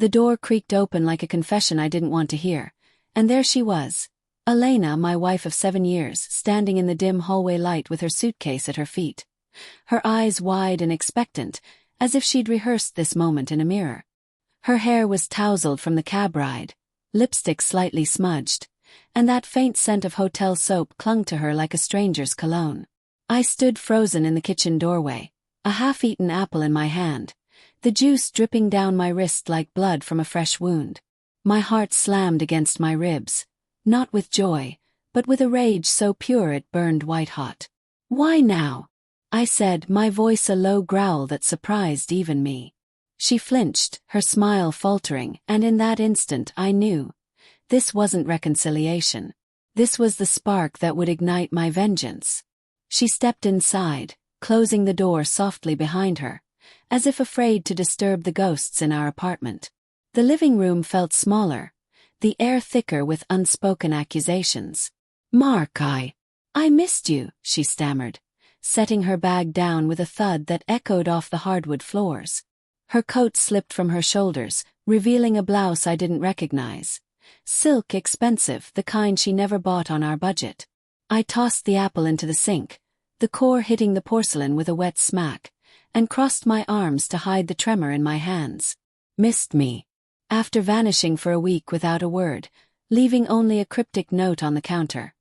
The door creaked open like a confession I didn't want to hear, and there she was, Elena, my wife of 7 years, standing in the dim hallway light with her suitcase at her feet. Her eyes wide and expectant, as if she'd rehearsed this moment in a mirror. Her hair was tousled from the cab ride, lipstick slightly smudged, and that faint scent of hotel soap clung to her like a stranger's cologne. I stood frozen in the kitchen doorway, a half-eaten apple in my hand, the juice dripping down my wrist like blood from a fresh wound. My heart slammed against my ribs, not with joy, but with a rage so pure it burned white-hot. "Why now?" I said, my voice a low growl that surprised even me. She flinched, her smile faltering, and in that instant I knew. This wasn't reconciliation. This was the spark that would ignite my vengeance. She stepped inside, closing the door softly behind her, as if afraid to disturb the ghosts in our apartment. The living room felt smaller, the air thicker with unspoken accusations. "Mark, I missed you," she stammered, setting her bag down with a thud that echoed off the hardwood floors. Her coat slipped from her shoulders, revealing a blouse I didn't recognize. Silk, expensive, the kind she never bought on our budget. I tossed the apple into the sink, the core hitting the porcelain with a wet smack, and crossed my arms to hide the tremor in my hands. Missed me. After vanishing for a week without a word, leaving only a cryptic note on the counter.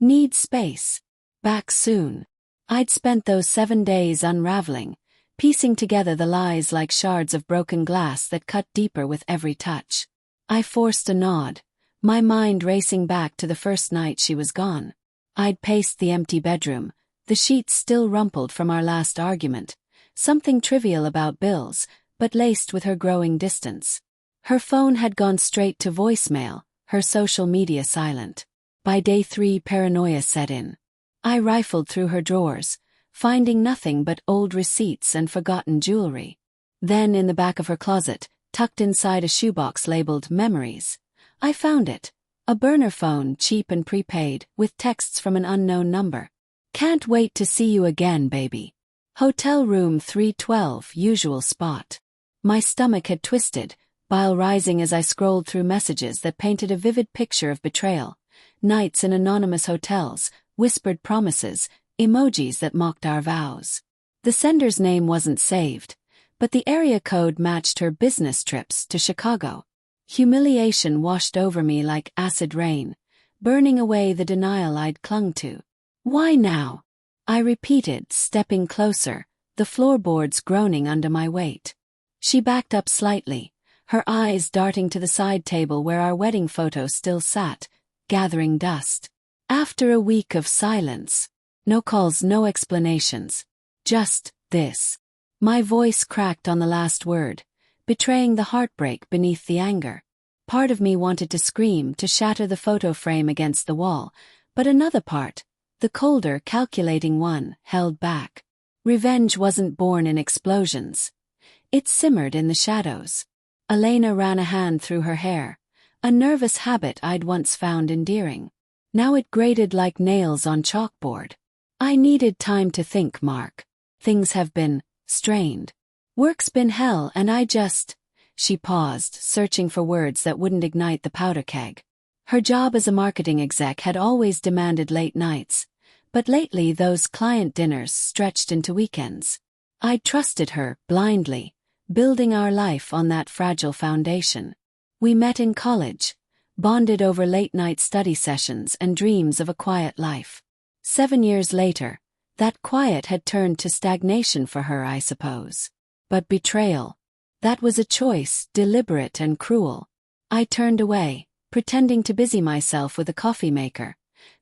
Need space. Back soon. I'd spent those 7 days unraveling, piecing together the lies like shards of broken glass that cut deeper with every touch. I forced a nod, my mind racing back to the first night she was gone. I'd paced the empty bedroom, the sheets still rumpled from our last argument, something trivial about bills, but laced with her growing distance. Her phone had gone straight to voicemail, her social media silent. By day 3, paranoia set in. I rifled through her drawers, finding nothing but old receipts and forgotten jewelry. Then in the back of her closet, tucked inside a shoebox labeled Memories, I found it. A burner phone, cheap and prepaid, with texts from an unknown number. "Can't wait to see you again, baby. Hotel room 312, usual spot." My stomach had twisted, bile rising as I scrolled through messages that painted a vivid picture of betrayal. Nights in anonymous hotels, whispered promises, emojis that mocked our vows. The sender's name wasn't saved, but the area code matched her business trips to Chicago. Humiliation washed over me like acid rain, burning away the denial I'd clung to. "Why now?" I repeated, stepping closer, the floorboards groaning under my weight. She backed up slightly, her eyes darting to the side table where our wedding photo still sat, gathering dust. After a week of silence. No calls, no explanations. Just this. My voice cracked on the last word, betraying the heartbreak beneath the anger. Part of me wanted to scream, to shatter the photo frame against the wall, but another part, the colder, calculating one, held back. Revenge wasn't born in explosions. It simmered in the shadows. Elena ran a hand through her hair, a nervous habit I'd once found endearing. Now it grated like nails on chalkboard. "I needed time to think, Mark. Things have been strained. Work's been hell and I just..." She paused, searching for words that wouldn't ignite the powder keg. Her job as a marketing exec had always demanded late nights, but lately those client dinners stretched into weekends. I'd trusted her, blindly, building our life on that fragile foundation. We met in college, bonded over late-night study sessions and dreams of a quiet life. 7 years later, that quiet had turned to stagnation for her, I suppose. But betrayal. That was a choice, deliberate and cruel. I turned away, pretending to busy myself with a coffee maker,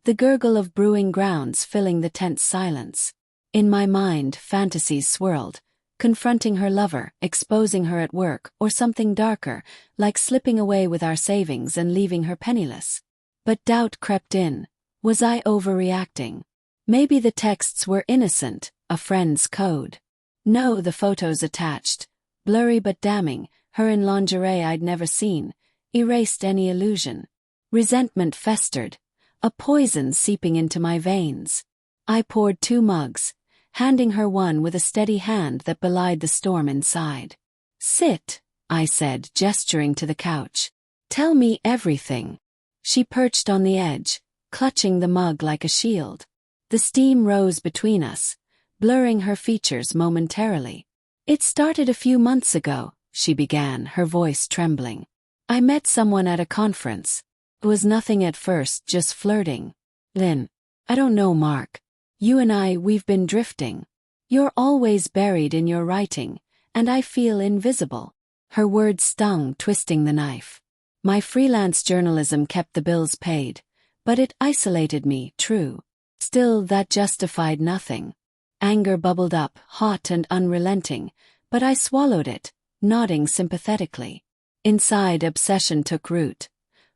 the gurgle of brewing grounds filling the tense silence. In my mind, fantasies swirled, confronting her lover, exposing her at work, or something darker, like slipping away with our savings and leaving her penniless. But doubt crept in. Was I overreacting? Maybe the texts were innocent, a friend's code. No, the photos attached, blurry but damning, her in lingerie I'd never seen, erased any illusion. Resentment festered, a poison seeping into my veins. I poured 2 mugs, handing her one with a steady hand that belied the storm inside. "Sit," I said, gesturing to the couch. Tell me everything. She perched on the edge, clutching the mug like a shield. The steam rose between us, blurring her features momentarily. It started a few months ago, she began, her voice trembling. I met someone at a conference. It was nothing at first, just flirting. Then, I don't know, Mark. You and we've been drifting. You're always buried in your writing, and I feel invisible. Her words stung, twisting the knife. My freelance journalism kept the bills paid, but it isolated me, true. Still, that justified nothing. Anger bubbled up, hot and unrelenting, but I swallowed it, nodding sympathetically. Inside, obsession took root.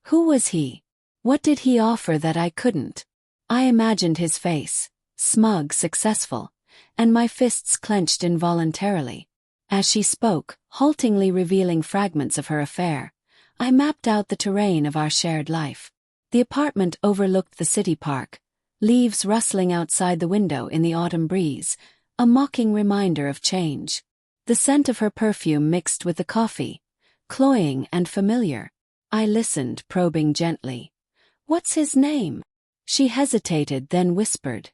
Who was he? What did he offer that I couldn't? I imagined his face, smug, successful, and my fists clenched involuntarily. As she spoke, haltingly revealing fragments of her affair, I mapped out the terrain of our shared life. The apartment overlooked the city park, leaves rustling outside the window in the autumn breeze, a mocking reminder of change. The scent of her perfume mixed with the coffee, cloying and familiar. I listened, probing gently. What's his name? She hesitated, then whispered.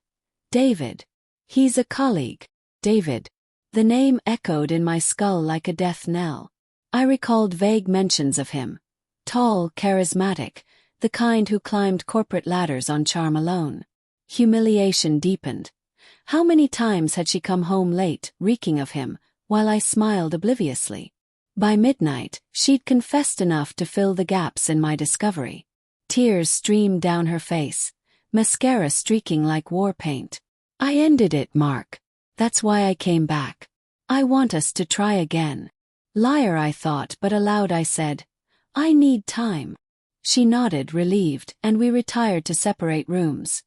David. He's a colleague. David. The name echoed in my skull like a death knell. I recalled vague mentions of him. Tall, charismatic, the kind who climbed corporate ladders on charm alone. Humiliation deepened. How many times had she come home late, reeking of him, while I smiled obliviously? By midnight, she'd confessed enough to fill the gaps in my discovery. Tears streamed down her face, mascara streaking like war paint. I ended it, Mark. That's why I came back. I want us to try again. Liar, I thought, but aloud I said, I need time. She nodded, relieved, and we retired to separate rooms.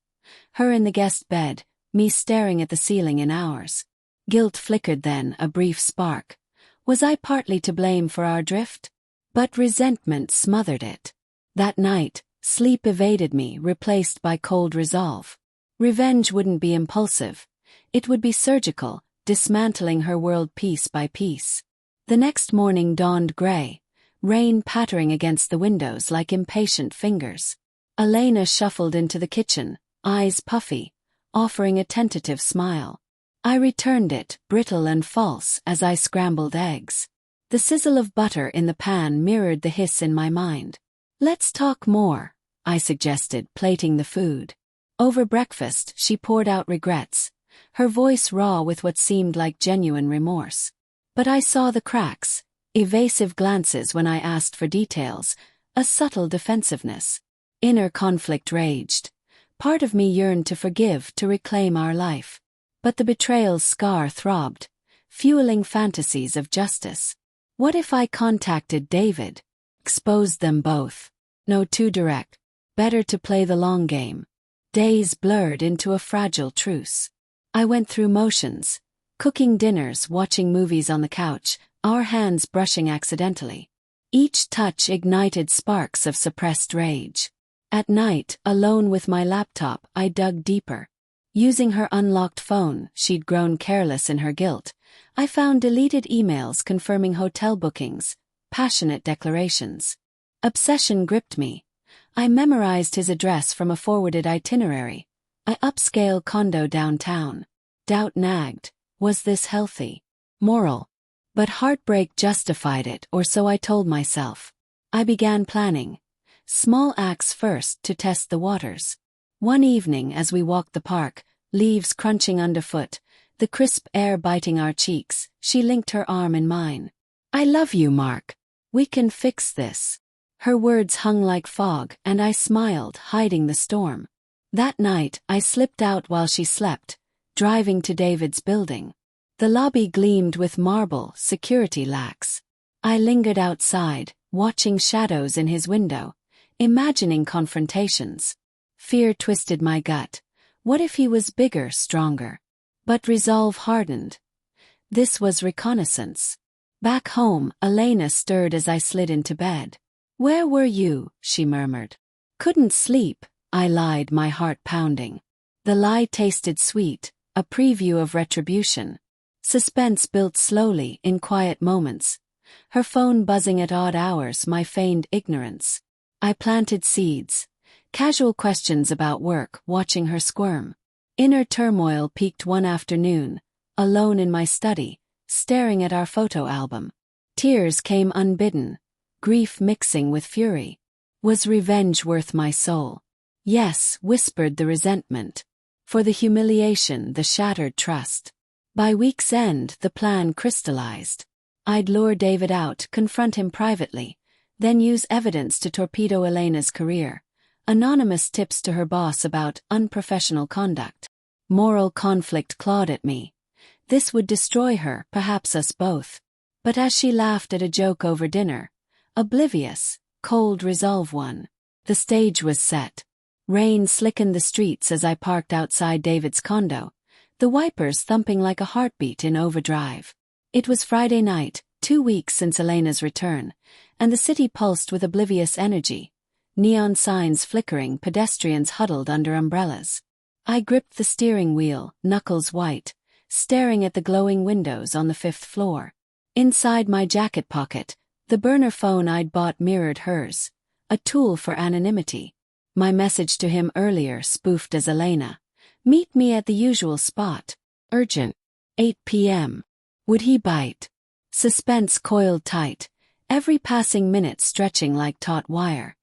Her in the guest bed, me staring at the ceiling in ours. Guilt flickered then, a brief spark. Was I partly to blame for our drift? But resentment smothered it. That night, sleep evaded me, replaced by cold resolve. Revenge wouldn't be impulsive. It would be surgical, dismantling her world piece by piece. The next morning dawned gray, rain pattering against the windows like impatient fingers. Elena shuffled into the kitchen, eyes puffy, offering a tentative smile. I returned it, brittle and false, as I scrambled eggs. The sizzle of butter in the pan mirrored the hiss in my mind. Let's talk more, I suggested, plating the food. Over breakfast, she poured out regrets, her voice raw with what seemed like genuine remorse. But I saw the cracks, evasive glances when I asked for details, a subtle defensiveness. Inner conflict raged. Part of me yearned to forgive, to reclaim our life. But the betrayal's scar throbbed, fueling fantasies of justice. What if I contacted David? Exposed them both. No, too direct. Better to play the long game. Days blurred into a fragile truce. I went through motions. Cooking dinners, watching movies on the couch, our hands brushing accidentally. Each touch ignited sparks of suppressed rage. At night, alone with my laptop, I dug deeper. Using her unlocked phone, she'd grown careless in her guilt. I found deleted emails confirming hotel bookings, passionate declarations. Obsession gripped me. I memorized his address from a forwarded itinerary. An upscale condo downtown. Doubt nagged. Was this healthy? Moral? But heartbreak justified it, or so I told myself. I began planning. Small acts first to test the waters. One evening as we walked the park, leaves crunching underfoot, the crisp air biting our cheeks, she linked her arm in mine. I love you, Mark. We can fix this. Her words hung like fog, and I smiled, hiding the storm. That night, I slipped out while she slept, driving to David's building. The lobby gleamed with marble, security lax. I lingered outside, watching shadows in his window, imagining confrontations. Fear twisted my gut. What if he was bigger, stronger? But resolve hardened. This was reconnaissance. Back home, Elena stirred as I slid into bed. Where were you? She murmured. Couldn't sleep, I lied, my heart pounding. The lie tasted sweet, a preview of retribution. Suspense built slowly in quiet moments. Her phone buzzing at odd hours, my feigned ignorance. I planted seeds. Casual questions about work, watching her squirm. Inner turmoil peaked one afternoon, alone in my study, staring at our photo album. Tears came unbidden, grief mixing with fury. Was revenge worth my soul? Yes, whispered the resentment. For the humiliation, the shattered trust. By week's end, the plan crystallized. I'd lure David out, confront him privately, then use evidence to torpedo Elena's career. Anonymous tips to her boss about unprofessional conduct. Moral conflict clawed at me. This would destroy her, perhaps us both. But as she laughed at a joke over dinner, oblivious, cold resolve won. The stage was set. Rain slickened the streets as I parked outside David's condo, the wipers thumping like a heartbeat in overdrive. It was Friday night, 2 weeks since Elena's return, and the city pulsed with oblivious energy. Neon signs flickering, pedestrians huddled under umbrellas. I gripped the steering wheel, knuckles white, staring at the glowing windows on the 5th floor. Inside my jacket pocket, the burner phone I'd bought mirrored hers, a tool for anonymity. My message to him earlier spoofed as Elena. Meet me at the usual spot. Urgent. 8 p.m. Would he bite? Suspense coiled tight, every passing minute stretching like taut wire.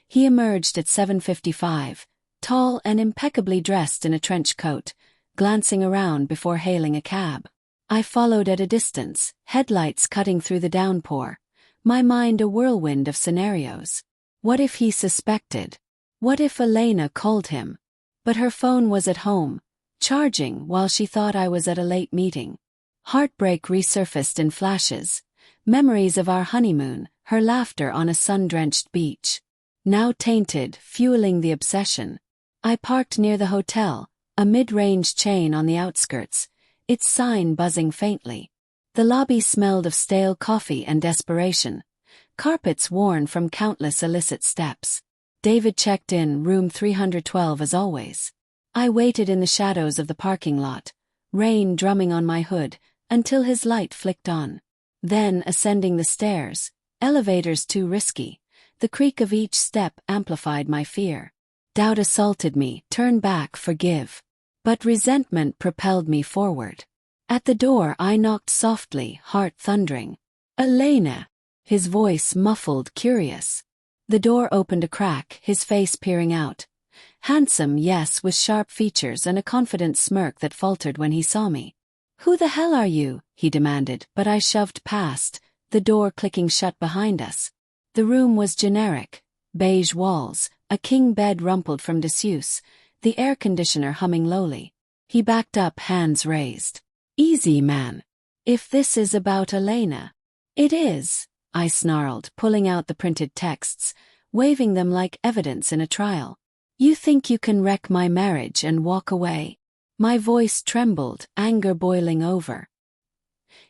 He emerged at 7:55, tall and impeccably dressed in a trench coat, glancing around before hailing a cab. I followed at a distance, headlights cutting through the downpour, my mind a whirlwind of scenarios. What if he suspected? What if Elena called him? But her phone was at home, charging while she thought I was at a late meeting. Heartbreak resurfaced in flashes, memories of our honeymoon, her laughter on a sun-drenched beach. Now tainted, fueling the obsession. I parked near the hotel, a mid-range chain on the outskirts, its sign buzzing faintly. The lobby smelled of stale coffee and desperation, carpets worn from countless illicit steps. David checked in, room 312 as always. I waited in the shadows of the parking lot, rain drumming on my hood, until his light flicked on. Then, ascending the stairs, elevators too risky, the creak of each step amplified my fear. Doubt assaulted me, turn back, forgive. But resentment propelled me forward. At the door I knocked softly, heart thundering. Elena! His voice muffled, curious. The door opened a crack, his face peering out. Handsome, yes, with sharp features and a confident smirk that faltered when he saw me. Who the hell are you? He demanded, but I shoved past, the door clicking shut behind us. The room was generic. Beige walls, a king bed rumpled from disuse, the air conditioner humming lowly. He backed up, hands raised. Easy, man. If this is about Elena. It is, I snarled, pulling out the printed texts, waving them like evidence in a trial. You think you can wreck my marriage and walk away? My voice trembled, anger boiling over.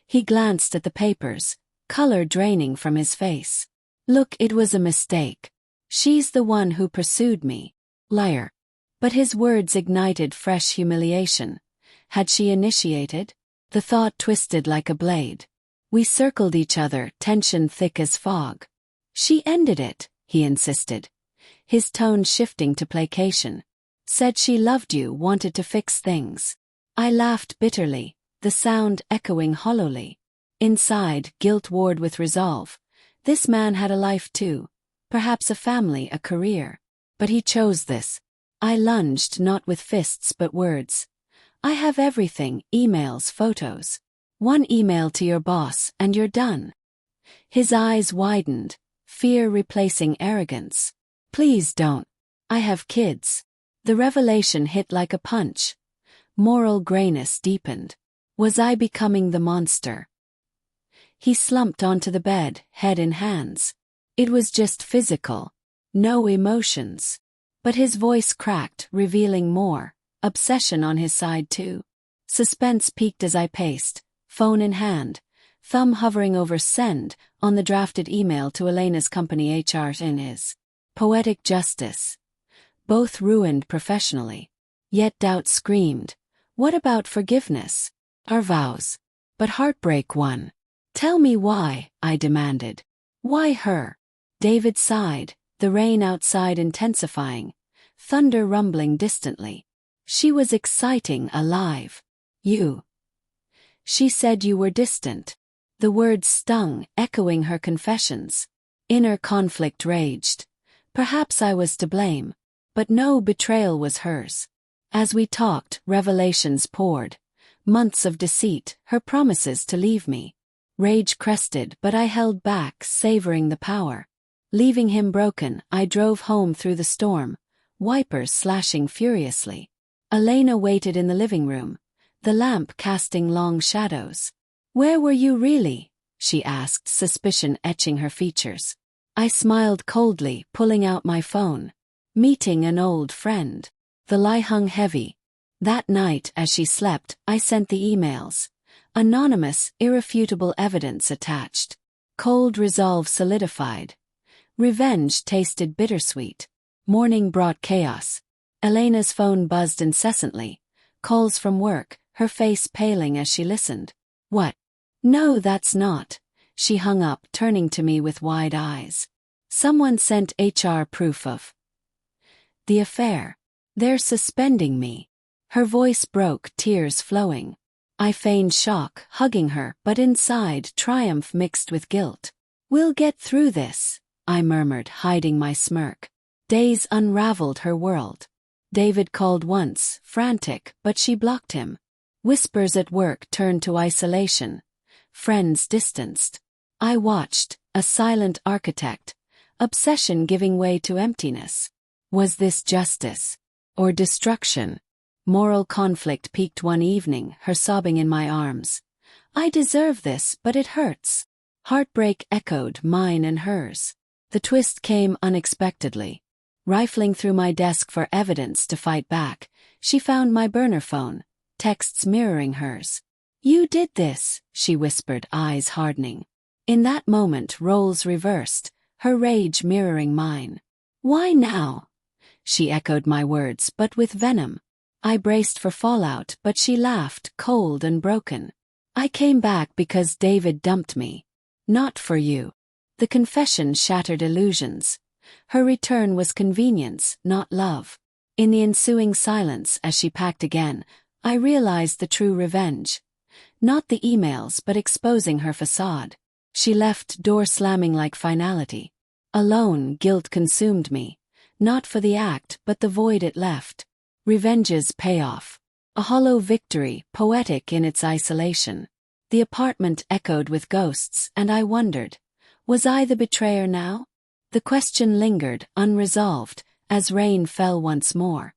He glanced at the papers, color draining from his face. Look, it was a mistake. She's the one who pursued me. Liar. But his words ignited fresh humiliation. Had she initiated? The thought twisted like a blade. We circled each other, tension thick as fog. She ended it, he insisted, his tone shifting to placation. Said she loved you, wanted to fix things. I laughed bitterly, the sound echoing hollowly. Inside, guilt warred with resolve. This man had a life too, perhaps a family, a career. But he chose this. I lunged, not with fists but words. I have everything, emails, photos. One email to your boss, and you're done. His eyes widened, fear replacing arrogance. Please don't. I have kids. The revelation hit like a punch. Moral grayness deepened. Was I becoming the monster? He slumped onto the bed, head in hands. It was just physical. No emotions. But his voice cracked, revealing more. Obsession on his side too. Suspense peaked as I paced, phone in hand, thumb hovering over send on the drafted email to Elena's company HR in his. Poetic justice. Both ruined professionally. Yet doubt screamed. What about forgiveness? Our vows. But heartbreak won. Tell me why, I demanded. Why her? David sighed, the rain outside intensifying, thunder rumbling distantly. She was exciting, alive. You. She said you were distant. The words stung, echoing her confessions. Inner conflict raged. Perhaps I was to blame, but no betrayal was hers. As we talked, revelations poured. Months of deceit, her promises to leave me. Rage crested, but I held back, savoring the power. Leaving him broken, I drove home through the storm, wipers slashing furiously. Elena waited in the living room, the lamp casting long shadows. "Where were you really?" she asked, suspicion etching her features. I smiled coldly, pulling out my phone. Meeting an old friend. The lie hung heavy. That night, as she slept, I sent the emails. Anonymous, irrefutable evidence attached. Cold resolve solidified. Revenge tasted bittersweet. Morning brought chaos. Elena's phone buzzed incessantly. Calls from work, her face paling as she listened. "What? No, that's not." She hung up, turning to me with wide eyes. "Someone sent HR proof of the affair. They're suspending me." Her voice broke, tears flowing. I feigned shock, hugging her, but inside, triumph mixed with guilt. "We'll get through this," I murmured, hiding my smirk. Days unraveled her world. David called once, frantic, but she blocked him. Whispers at work turned to isolation. Friends distanced. I watched, a silent architect, obsession giving way to emptiness. Was this justice? Or destruction? Moral conflict peaked one evening, her sobbing in my arms. "I deserve this, but it hurts." Heartbreak echoed, mine and hers. The twist came unexpectedly. Rifling through my desk for evidence to fight back, she found my burner phone, texts mirroring hers. "You did this," she whispered, eyes hardening. In that moment, roles reversed, her rage mirroring mine. "Why now?" She echoed my words, but with venom. I braced for fallout, but she laughed, cold and broken. "I came back because David dumped me. Not for you." The confession shattered illusions. Her return was convenience, not love. In the ensuing silence, as she packed again, I realized the true revenge. Not the emails, but exposing her facade. She left, door slamming like finality. Alone, guilt consumed me. Not for the act, but the void it left. Revenge's payoff. A hollow victory, poetic in its isolation. The apartment echoed with ghosts, and I wondered, was I the betrayer now? The question lingered, unresolved, as rain fell once more.